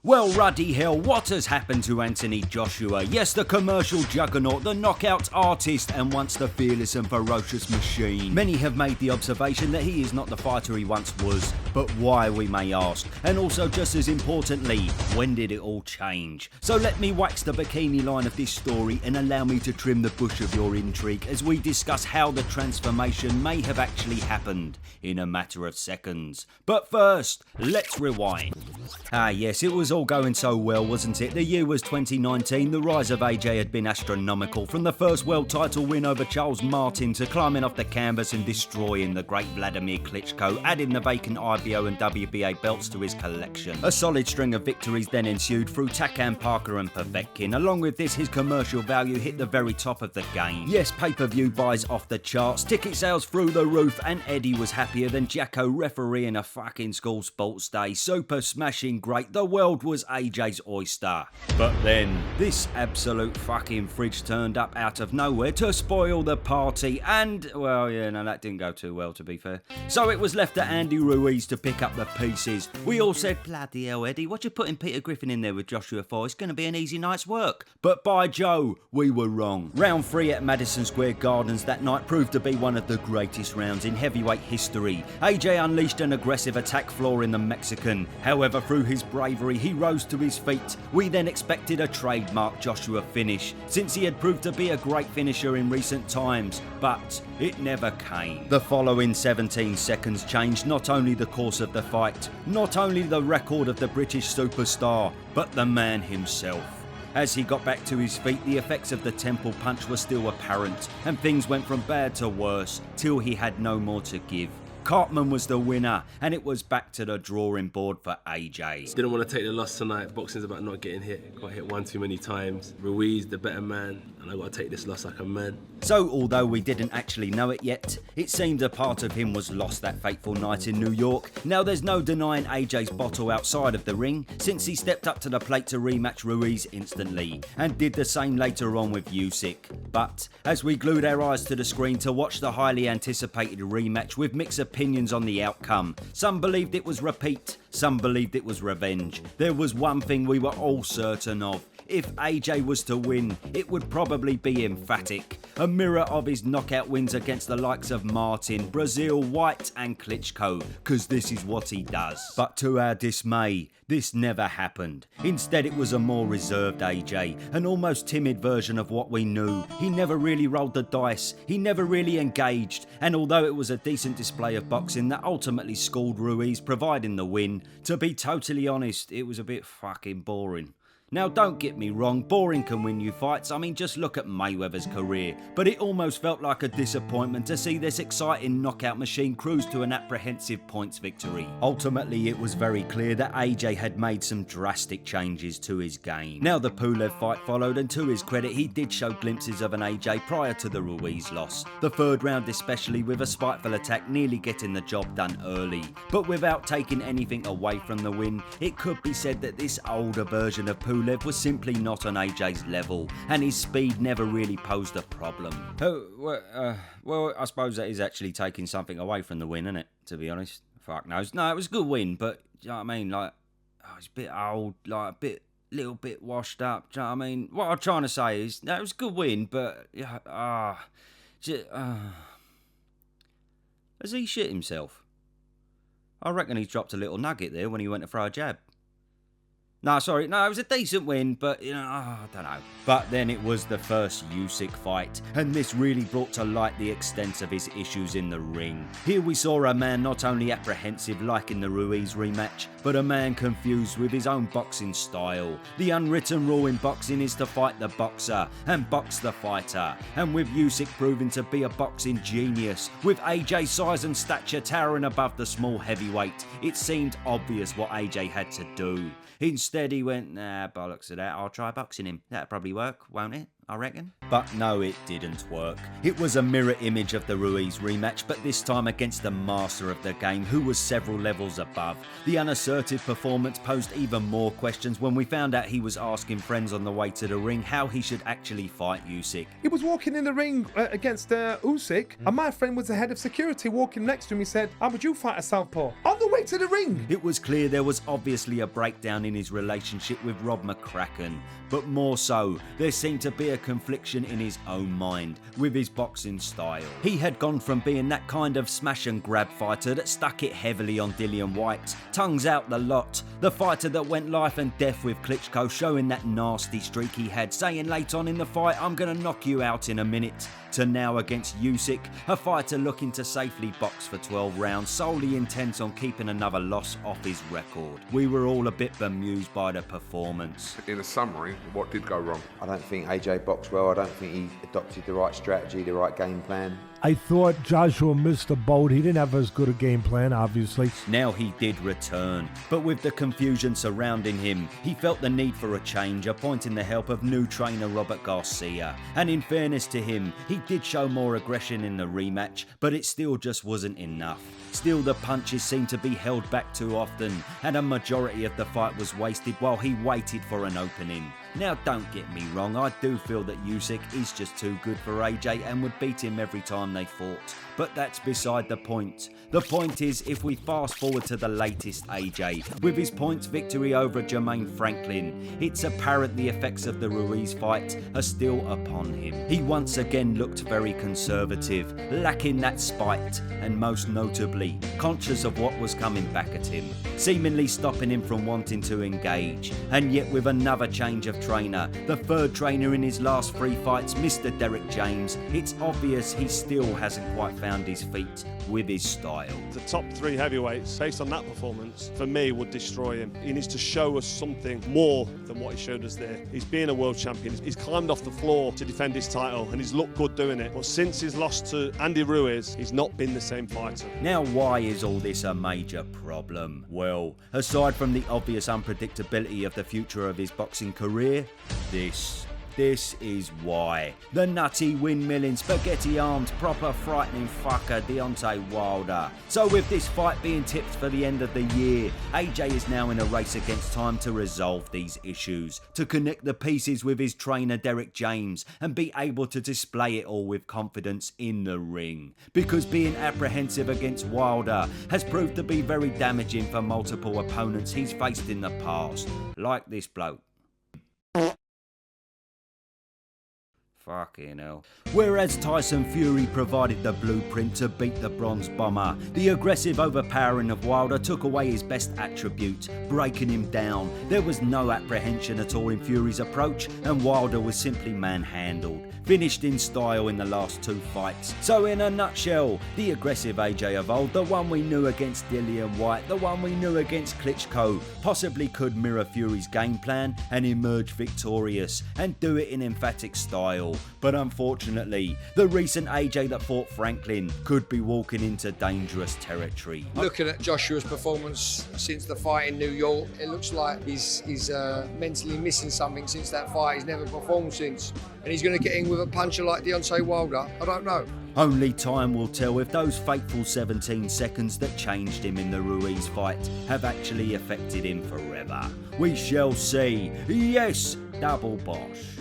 Well, ruddy hell, what has happened to Anthony Joshua? Yes, the commercial juggernaut, the knockout artist, and once the fearless and ferocious machine. Many have made the observation that he is not the fighter he once was, but why, we may ask. And also, just as importantly, when did it all change? So let me wax the bikini line of this story and allow me to trim the bush of your intrigue as we discuss how the transformation may have actually happened in a matter of seconds. But first, let's rewind. Yes, it was all going so well, wasn't it? The year was 2019, the rise of AJ had been astronomical, from the first world title win over Charles Martin to climbing off the canvas and destroying the great Wladimir Klitschko, adding the vacant IBO and WBA belts to his collection. A solid string of victories then ensued through Takan, Parker and Povetkin. Along with this, his commercial value hit the very top of the game. Yes, pay-per-view buys off the charts, ticket sales through the roof, and Eddie was happier than Jacko refereeing a fucking school sports day. Super smashing great, the world was AJ's oyster. But then, this absolute fucking fridge turned up out of nowhere to spoil the party and, well, yeah, no, that didn't go too well, to be fair. So it was left to Andy Ruiz to pick up the pieces. We all said, bloody hell, Eddie, what you putting Peter Griffin in there with Joshua for? It's going to be an easy night's work. But by Joe, we were wrong. Round 3 at Madison Square Gardens that night proved to be one of the greatest rounds in heavyweight history. AJ unleashed an aggressive attack flooring the Mexican. However, through his bravery, he rose to his feet. We then expected a trademark Joshua finish, since he had proved to be a great finisher in recent times, but it never came. The following 17 seconds changed not only the course of the fight, not only the record of the British superstar, but the man himself. As he got back to his feet, the effects of the temple punch were still apparent, and things went from bad to worse, till he had no more to give. Cartman was the winner, and it was back to the drawing board for AJ. Didn't want to take the loss tonight. Boxing's about not getting hit. Got hit one too many times. Ruiz, the better man, and I got to take this loss like a man. So, although we didn't actually know it yet, it seemed a part of him was lost that fateful night in New York. Now, there's no denying AJ's bottle outside of the ring, since he stepped up to the plate to rematch Ruiz instantly, and did the same later on with Usyk. But, as we glued our eyes to the screen to watch the highly anticipated rematch with mixed opinions on the outcome, some believed it was repeat, some believed it was revenge. There was one thing we were all certain of. If AJ was to win, it would probably be emphatic. A mirror of his knockout wins against the likes of Martin, Brazil, Whyte and Klitschko, cause this is what he does. But to our dismay, this never happened. Instead, it was a more reserved AJ, an almost timid version of what we knew. He never really rolled the dice, he never really engaged, and although it was a decent display of boxing that ultimately schooled Ruiz, providing the win, to be totally honest, it was a bit fucking boring. Now, don't get me wrong, boring can win you fights. I mean, just look at Mayweather's career. But it almost felt like a disappointment to see this exciting knockout machine cruise to an apprehensive points victory. Ultimately, it was very clear that AJ had made some drastic changes to his game. Now, the Pulev fight followed, and to his credit, he did show glimpses of an AJ prior to the Ruiz loss. The third round especially, with a spiteful attack nearly getting the job done early. But without taking anything away from the win, it could be said that this older version of Pulev was simply not on AJ's level, and his speed never really posed a problem. Well, I suppose that is actually taking something away from the win, isn't it? To be honest, fuck knows. No, it was a good win, but you know what I mean? Like, it's a bit old, like a little bit washed up. Do you know what I mean? What I'm trying to say is, no, it was a good win, but has he shit himself? I reckon he's dropped a little nugget there when he went to throw a jab. No, sorry, no, it was a decent win, but, you know, I don't know. But then it was the first Usyk fight, and this really brought to light the extent of his issues in the ring. Here we saw a man not only apprehensive like in the Ruiz rematch, but a man confused with his own boxing style. The unwritten rule in boxing is to fight the boxer and box the fighter, and with Usyk proving to be a boxing genius, with AJ's size and stature towering above the small heavyweight, it seemed obvious what AJ had to do. Instead, he went, nah, bollocks to that, I'll try boxing him. That'll probably work, won't it? I reckon. But no, it didn't work. It was a mirror image of the Ruiz rematch, but this time against the master of the game, who was several levels above. The unassertive performance posed even more questions when we found out he was asking friends on the way to the ring how he should actually fight Usyk. He was walking in the ring against Usyk, and my friend was the head of security walking next to him. He said, how would you fight a southpaw? On the way way to the ring. It was clear there was obviously a breakdown in his relationship with Rob McCracken, but more so, there seemed to be a confliction in his own mind with his boxing style. He had gone from being that kind of smash and grab fighter that stuck it heavily on Dillian Whyte, tongues out the lot, the fighter that went life and death with Klitschko, showing that nasty streak he had, saying late on in the fight, "I'm gonna knock you out in a minute," to now against Usyk, a fighter looking to safely box for 12 rounds, solely intent on keeping another loss off his record. We were all a bit bemused by the performance. In a summary, what did go wrong? I don't think AJ boxed well. I don't think he adopted the right strategy, the right game plan. I thought Joshua missed the boat. He didn't have as good a game plan, obviously. Now he did return, but with the confusion surrounding him, he felt the need for a change, appointing the help of new trainer Robert Garcia. And in fairness to him, he did show more aggression in the rematch, but it still just wasn't enough. Still, the punches seemed to be held back too often, and a majority of the fight was wasted while he waited for an opening. Now, don't get me wrong, I do feel that Usyk is just too good for AJ and would beat him every time they fought, but that's beside the point. The point is, if we fast forward to the latest AJ, with his points victory over Jermaine Franklin, it's apparent the effects of the Ruiz fight are still upon him. He once again looked very conservative, lacking that spite, and most notably, conscious of what was coming back at him, seemingly stopping him from wanting to engage. And yet with another change of trainer, the third trainer in his last 3 fights, Mr. Derek James, it's obvious he still hasn't quite found his feet with his style. The top 3 heavyweights, based on that performance, for me would destroy him. He needs to show us something more than what he showed us there. He's being a world champion. He's climbed off the floor to defend his title and he's looked good doing it. But since his loss to Andy Ruiz, he's not been the same fighter. Now, why is all this a major problem? Well, aside from the obvious unpredictability of the future of his boxing career, This is why. The nutty windmilling, spaghetti-armed, proper frightening fucker Deontay Wilder. So with this fight being tipped for the end of the year, AJ is now in a race against time to resolve these issues, to connect the pieces with his trainer Derek James and be able to display it all with confidence in the ring. Because being apprehensive against Wilder has proved to be very damaging for multiple opponents he's faced in the past, like this bloke. Fucking hell. Whereas Tyson Fury provided the blueprint to beat the Bronze Bomber, the aggressive overpowering of Wilder took away his best attribute, breaking him down. There was no apprehension at all in Fury's approach, and Wilder was simply manhandled, finished in style in the last 2 fights. So in a nutshell, the aggressive AJ of old, the one we knew against Dillian Whyte, the one we knew against Klitschko, possibly could mirror Fury's game plan and emerge victorious, and do it in emphatic style. But unfortunately, the recent AJ that fought Franklin could be walking into dangerous territory. Looking at Joshua's performance since the fight in New York, it looks like he's mentally missing something since that fight. He's never performed since. And he's going to get in with a puncher like Deontay Wilder? I don't know. Only time will tell if those fateful 17 seconds that changed him in the Ruiz fight have actually affected him forever. We shall see. Yes, double bosh.